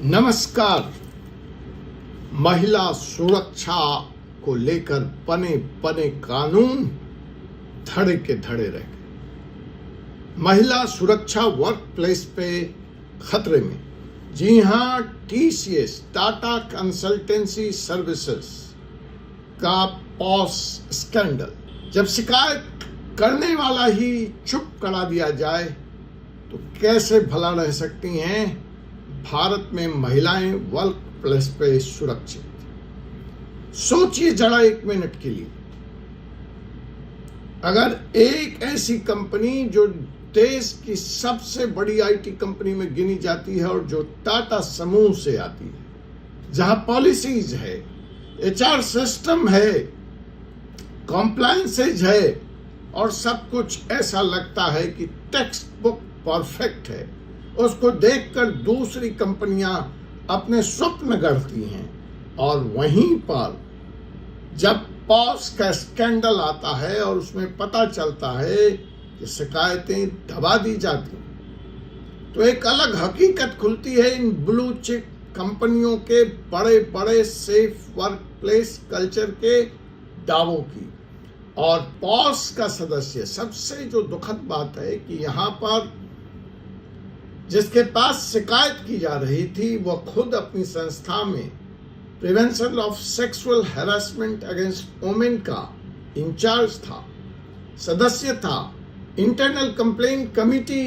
नमस्कार। महिला सुरक्षा को लेकर बने बने कानून धड़े के धड़े रह गए। महिला सुरक्षा वर्क प्लेस पे खतरे में। जी हां, टीसीएस टाटा कंसल्टेंसी सर्विसेज का पॉस स्कैंडल। जब शिकायत करने वाला ही चुप करा दिया जाए तो कैसे भला रह सकती हैं भारत में महिलाएं वर्क प्लेस पे सुरक्षित। सोचिए जरा एक मिनट के लिए, अगर एक ऐसी कंपनी जो देश की सबसे बड़ी आईटी कंपनी में गिनी जाती है और जो टाटा समूह से आती है, जहां पॉलिसीज है, एचआर सिस्टम है, कॉम्प्लायंसेज है और सब कुछ ऐसा लगता है कि टेक्स्ट बुक परफेक्ट है, उसको देखकर दूसरी कंपनियां अपने स्वप्न गढ़ती हैं। और वहीं पर जब पॉस का स्कैंडल आता है और उसमें पता चलता है कि शिकायतें दबा दी जाती, तो एक अलग हकीकत खुलती है इन ब्लू चिप कंपनियों के बड़े बड़े सेफ वर्क प्लेस कल्चर के दावों की। और पॉस का सदस्य, सबसे जो दुखद बात है कि यहाँ पर जिसके पास शिकायत की जा रही थी वह खुद अपनी संस्था में prevention of sexual harassment against women का इंचार्ज था, सदस्य था, इंटरनल कंप्लेंट कमिटी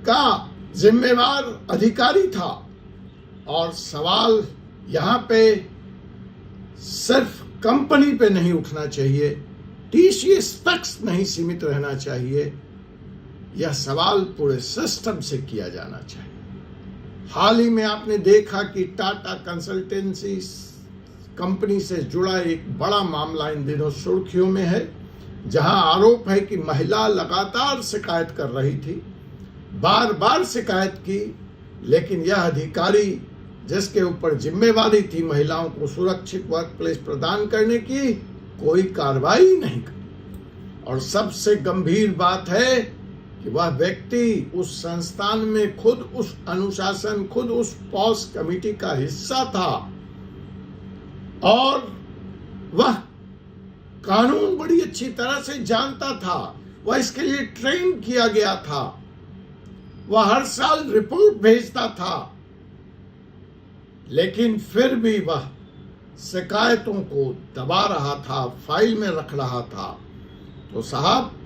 का जिम्मेवार अधिकारी था। और सवाल यहाँ पे सिर्फ कंपनी पे नहीं उठना चाहिए, टीसीएस तक नहीं सीमित रहना चाहिए, यह सवाल पूरे सिस्टम से किया जाना चाहिए। हाल ही में आपने देखा कि टाटा कंसल्टेंसी कंपनी से जुड़ा एक बड़ा मामला इन दिनों सुर्खियों में है, जहां आरोप है कि महिला लगातार शिकायत कर रही थी, बार बार शिकायत की, लेकिन यह अधिकारी जिसके ऊपर जिम्मेवारी थी महिलाओं को सुरक्षित वर्क प्लेस प्रदान करने की, कोई कार्रवाई नहीं की। और सबसे गंभीर बात है कि वह व्यक्ति उस संस्थान में खुद उस अनुशासन, खुद उस पॉस कमेटी का हिस्सा था और वह कानून बड़ी अच्छी तरह से जानता था, वह इसके लिए ट्रेन किया गया था, वह हर साल रिपोर्ट भेजता था, लेकिन फिर भी वह शिकायतों को दबा रहा था, फाइल में रख रहा था। तो साहब,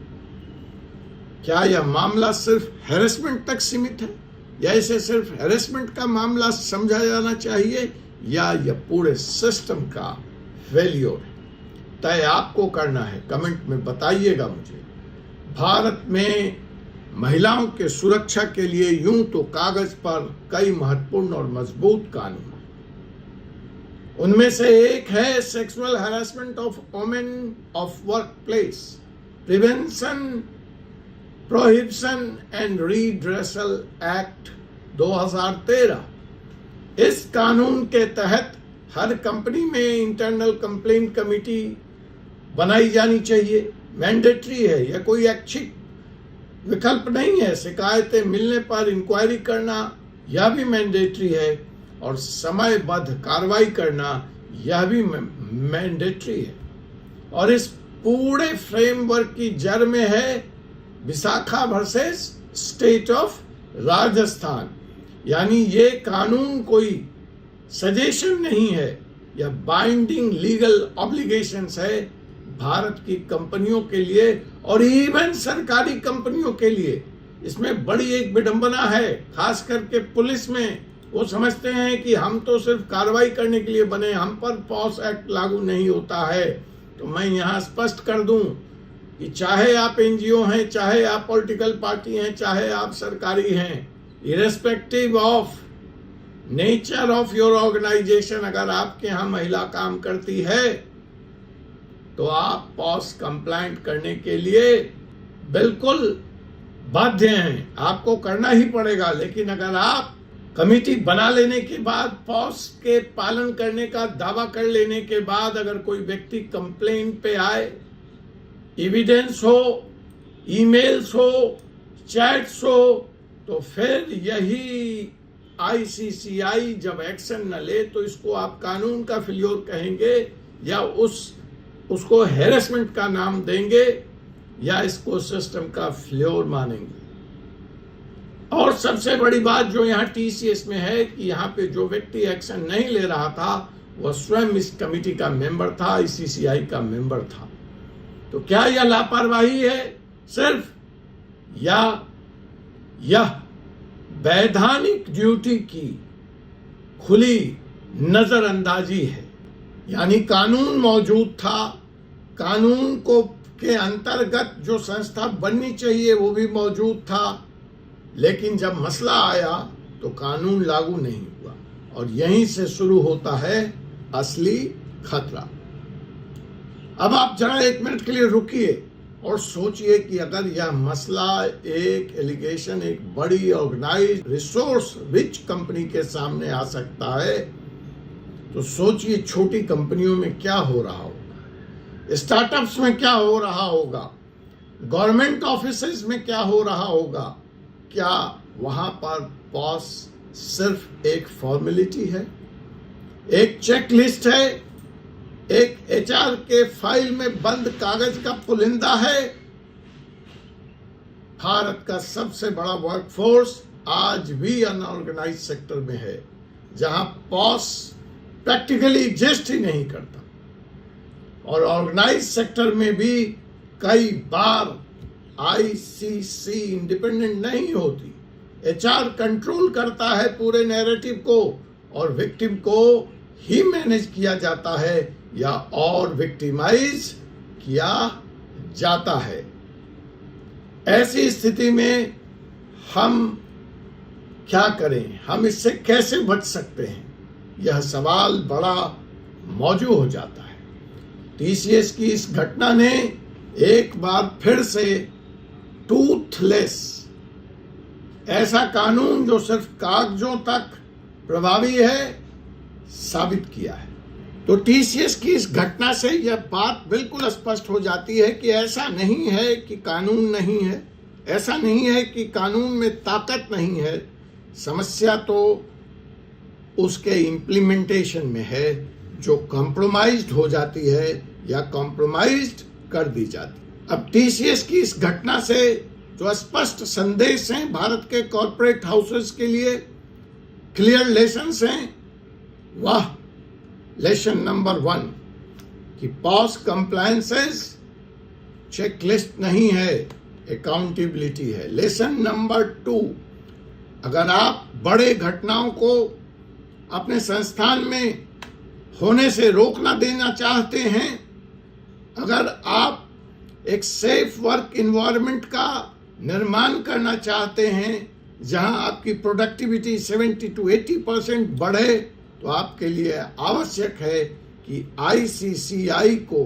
क्या यह मामला सिर्फ हैरेसमेंट तक सीमित है, या इसे सिर्फ हैरेसमेंट का मामला समझा जाना चाहिए, या यह पूरे सिस्टम का फेल्योर है? तय आपको करना है, कमेंट में बताइएगा मुझे। भारत में महिलाओं के सुरक्षा के लिए यूं तो कागज पर कई महत्वपूर्ण और मजबूत कानून हैं। उनमें से एक है sexual harassment of women of workplace prevention, prohibition and redressal act 2013। इस कानून के तहत हर कंपनी में इंटरनल कंप्लेंट कमेटी बनाई जानी चाहिए, मैंडेटरी है, यह कोई ऐच्छिक विकल्प नहीं है। शिकायतें मिलने पर इंक्वायरी करना यह भी मैंडेटरी है, और समयबद्ध कार्रवाई करना यह भी मैंडेटरी है। और इस पूरे फ्रेमवर्क की जड़ में है Vishakha versus state of Rajasthan. यानी ये कानून कोई सजेशन नहीं है, यह बाइंडिंग लीगल ऑब्लिगेशंस है भारत की कंपनियों के लिए और इवन सरकारी कंपनियों के लिए। इसमें बड़ी एक विडंबना है, खास करके पुलिस में। वो समझते हैं कि हम तो सिर्फ कार्रवाई करने के लिए बने, हम पर पॉस एक्ट लागू नहीं होता है। तो मैं यहाँ स्पष्ट कर दूं कि चाहे आप एनजीओ हैं, चाहे आप पॉलिटिकल पार्टी हैं, चाहे आप सरकारी हैं, irrespective of nature of your organisation, अगर आपके यहाँ महिला काम करती है तो आप पॉस कंप्लायंट करने के लिए बिल्कुल बाध्य हैं, आपको करना ही पड़ेगा। लेकिन अगर आप कमेटी बना लेने के बाद, पॉस के पालन करने का दावा कर लेने के बाद, अगर कोई व्यक्ति कंप्लेंट पे आए, एविडेंस हो, ईमेल्स हो, चैट्स हो, तो फिर यही आईसीसीआई जब एक्शन न ले तो इसको आप कानून का फेल्योर कहेंगे या उसको हैरेसमेंट का नाम देंगे या इसको सिस्टम का फेल्योर मानेंगे। और सबसे बड़ी बात जो यहाँ टीसीएस में है कि यहाँ पे जो व्यक्ति एक्शन नहीं ले रहा था वह स्वयं इस कमेटी का मेंबर था, आईसीसीआई का मेंबर था। तो क्या यह लापरवाही है सिर्फ, या यह वैधानिक ड्यूटी की खुली नजरअंदाजी है? यानी कानून मौजूद था, कानून को के अंतर्गत जो संस्था बननी चाहिए वो भी मौजूद था, लेकिन जब मसला आया तो कानून लागू नहीं हुआ। और यहीं से शुरू होता है असली खतरा। अब आप जरा एक मिनट के लिए रुकिए और सोचिए कि अगर यह मसला एक एलिगेशन एक बड़ी ऑर्गेनाइज्ड रिसोर्स रिच कंपनी के सामने आ सकता है, तो सोचिए छोटी कंपनियों में क्या हो रहा होगा, स्टार्टअप्स में क्या हो रहा होगा, गवर्नमेंट ऑफिसेज में क्या हो रहा होगा। क्या वहां पर पॉस सिर्फ एक फॉर्मेलिटी है, एक चेकलिस्ट है, एक एचआर के फाइल में बंद कागज का पुलिंदा है? भारत का सबसे बड़ा वर्कफोर्स आज भी अनऑर्गेनाइज्ड सेक्टर में है, जहां पॉस प्रैक्टिकली एग्जिस्ट ही नहीं करता। और ऑर्गेनाइज्ड सेक्टर में भी कई बार आईसीसी इंडिपेंडेंट नहीं होती। एचआर कंट्रोल करता है पूरे नैरेटिव को और विक्टिम को ही मैनेज किया जाता है या और विक्टिमाइज किया जाता है। ऐसी स्थिति में हम क्या करें, हम इससे कैसे बच सकते हैं, यह सवाल बड़ा मौजू हो जाता है। टीसीएस की इस घटना ने एक बार फिर से टूथलेस, ऐसा कानून जो सिर्फ कागजों तक प्रभावी है, साबित किया है। तो टीसीएस की इस घटना से यह बात बिल्कुल स्पष्ट हो जाती है कि ऐसा नहीं है कि कानून नहीं है, ऐसा नहीं है कि कानून में ताकत नहीं है। समस्या तो उसके इम्प्लीमेंटेशन में है, जो कॉम्प्रोमाइज्ड हो जाती है या कॉम्प्रोमाइज्ड कर दी जाती है। अब टीसीएस की इस घटना से जो स्पष्ट संदेश हैं भारत के कॉर्पोरेट हाउसेस के लिए, क्लियर लेसन्स हैं, वह लेसन नंबर 1 कि पॉस कंप्लायंसेस चेकलिस्ट नहीं है, अकाउंटेबिलिटी है। लेसन नंबर 2, अगर आप बड़े घटनाओं को अपने संस्थान में होने से रोकना देना चाहते हैं, अगर आप एक सेफ वर्क इन्वायरमेंट का निर्माण करना चाहते हैं जहां आपकी प्रोडक्टिविटी 70 to 80% बढ़े, तो आपके लिए आवश्यक है कि आईसीसीआई को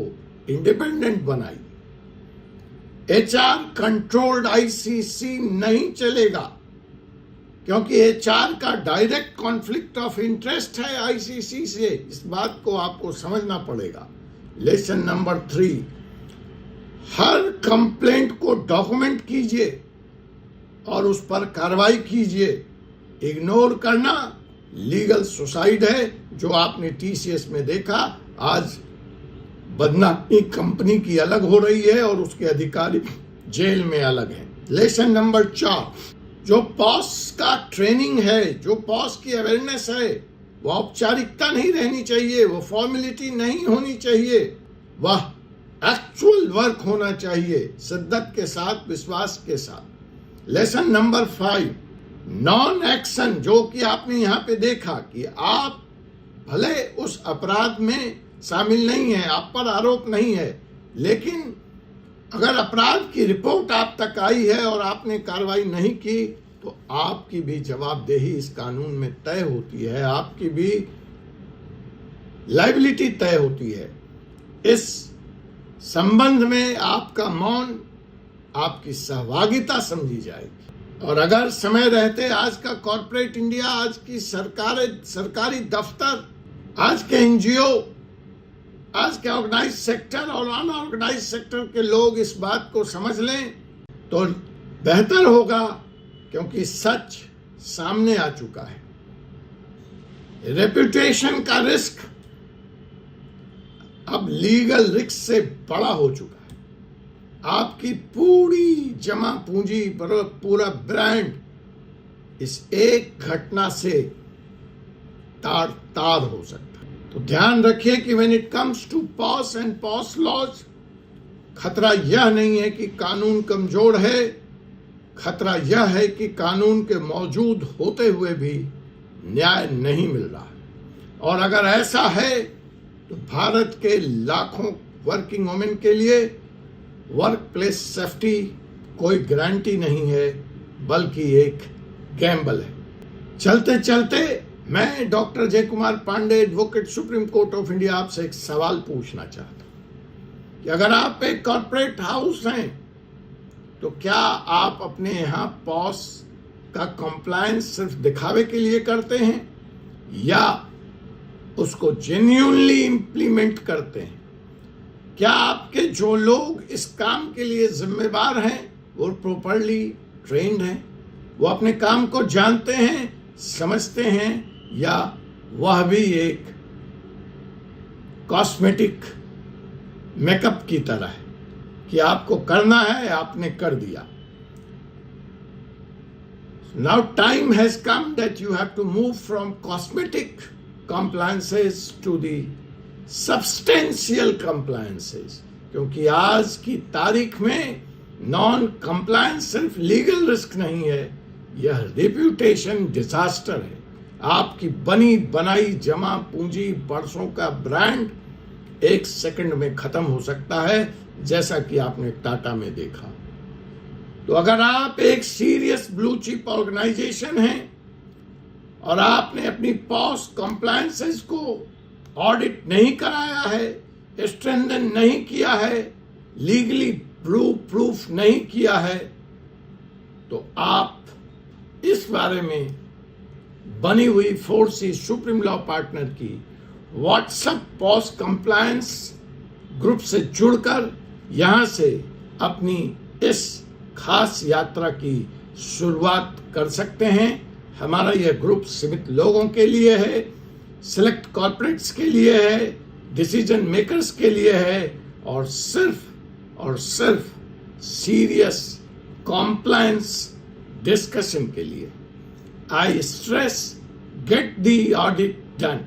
इंडिपेंडेंट बनाइए। एचआर कंट्रोल्ड आईसीसी नहीं चलेगा, क्योंकि एचआर का डायरेक्ट कॉन्फ्लिक्ट ऑफ इंटरेस्ट है आईसीसी से। इस बात को आपको समझना पड़ेगा। लेसन नंबर 3, हर कंप्लेंट को डॉक्यूमेंट कीजिए और उस पर कार्रवाई कीजिए। इग्नोर करना लीगल सुसाइड है, जो आपने टीसीएस में देखा। आज बदनामी कंपनी की अलग हो रही है और उसके अधिकारी जेल में अलग हैं। लेसन नंबर 4, जो पॉस का ट्रेनिंग है, जो पॉस की अवेयरनेस है, वो औपचारिकता नहीं रहनी चाहिए, वो फॉर्मेलिटी नहीं होनी चाहिए, वह एक्चुअल वर्क होना चाहिए, शिद्दत के साथ, विश्वास के साथ। लेसन नंबर 5, नॉन एक्शन, जो कि आपने यहाँ पे देखा कि आप भले उस अपराध में शामिल नहीं है, आप पर आरोप नहीं है, लेकिन अगर अपराध की रिपोर्ट आप तक आई है और आपने कार्रवाई नहीं की, तो आपकी भी जवाबदेही इस कानून में तय होती है, आपकी भी लायबिलिटी तय होती है। इस संबंध में आपका मौन, आपकी सहभागिता समझी जाएगी। और अगर समय रहते आज का कॉर्पोरेट इंडिया, आज की सरकारी दफ्तर, आज के एनजीओ, आज के ऑर्गेनाइज सेक्टर और अनऑर्गेनाइज सेक्टर के लोग इस बात को समझ लें तो बेहतर होगा, क्योंकि सच सामने आ चुका है। रेपुटेशन का रिस्क अब लीगल रिस्क से बड़ा हो चुका है। आपकी पूरी जमा पूंजी, पूरा ब्रांड इस एक घटना से तार तार हो सकता है। तो ध्यान रखिए कि when it comes to POS and POS laws, खतरा यह नहीं है कि कानून कमजोर है, खतरा यह है कि कानून के मौजूद होते हुए भी न्याय नहीं मिल रहा है। और अगर ऐसा है तो भारत के लाखों वर्किंग वुमेन के लिए वर्क प्लेस सेफ्टी कोई गारंटी नहीं है, बल्कि एक गैम्बल है। चलते चलते मैं doctor Jai Kumar Pandey, advocate, supreme court of India, आपसे एक सवाल पूछना चाहता हूं कि अगर आप एक कॉर्पोरेट हाउस हैं तो क्या आप अपने यहां पॉस का कंप्लायंस सिर्फ दिखावे के लिए करते हैं या उसको जेन्युइनली इंप्लीमेंट करते हैं? क्या आपके जो लोग इस काम के लिए जिम्मेदार हैं वो प्रॉपरली ट्रेन्ड हैं, वो अपने काम को जानते हैं, समझते हैं, या वह भी एक कॉस्मेटिक मेकअप की तरह है कि आपको करना है, आपने कर दिया? Now time has come that you have to move from cosmetic compliances to the substantial compliances, क्योंकि आज की तारीख में नॉन कंप्लायंस सिर्फ लीगल रिस्क नहीं है, यह रेप्यूटेशन डिजास्टर है। आपकी बनी बनाई जमा पूंजी, बरसों का ब्रांड एक सेकंड में खत्म हो सकता है, जैसा कि आपने टाटा में देखा। तो अगर आप एक सीरियस ब्लू चिप ऑर्गेनाइजेशन हैं और आपने अपनी पॉस कंप्लायंसेस को ऑडिट नहीं कराया है, स्ट्रेंथन नहीं किया है, लीगली प्रूफ नहीं किया है, तो आप इस बारे में बनी हुई फोर्सी सुप्रीम लॉ पार्टनर की व्हाट्सएप पॉस कंप्लायंस ग्रुप से जुड़कर यहां से अपनी इस खास यात्रा की शुरुआत कर सकते हैं। हमारा यह ग्रुप सीमित लोगों के लिए है, सिलेक्ट कॉर्पोरेट्स के लिए है, डिसीजन मेकर्स के लिए है, और सिर्फ सीरियस कॉम्प्लायंस डिस्कशन के लिए। आई stress, get the audit done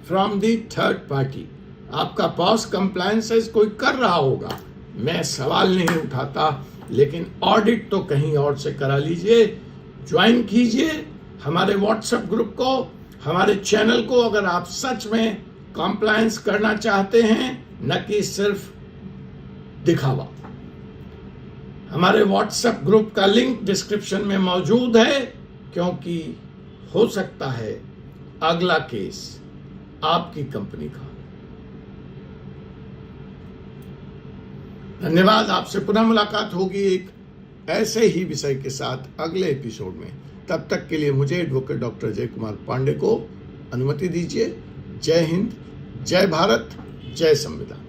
from the third party. आपका पॉस कंप्लायंसेस कोई कर रहा होगा, मैं सवाल नहीं उठाता, लेकिन ऑडिट तो कहीं और से करा लीजिए। ज्वाइन कीजिए हमारे व्हाट्सएप ग्रुप को, हमारे चैनल को, अगर आप सच में कॉम्प्लायंस करना चाहते हैं, न कि सिर्फ दिखावा। हमारे व्हाट्सएप ग्रुप का लिंक डिस्क्रिप्शन में मौजूद है, क्योंकि हो सकता है अगला केस आपकी कंपनी का। धन्यवाद। आपसे पुनः मुलाकात होगी एक ऐसे ही विषय के साथ अगले एपिसोड में। तब तक के लिए मुझे एडवोकेट डॉक्टर जय कुमार पांडे को अनुमति दीजिए। जय हिंद, जय भारत, जय संविधान।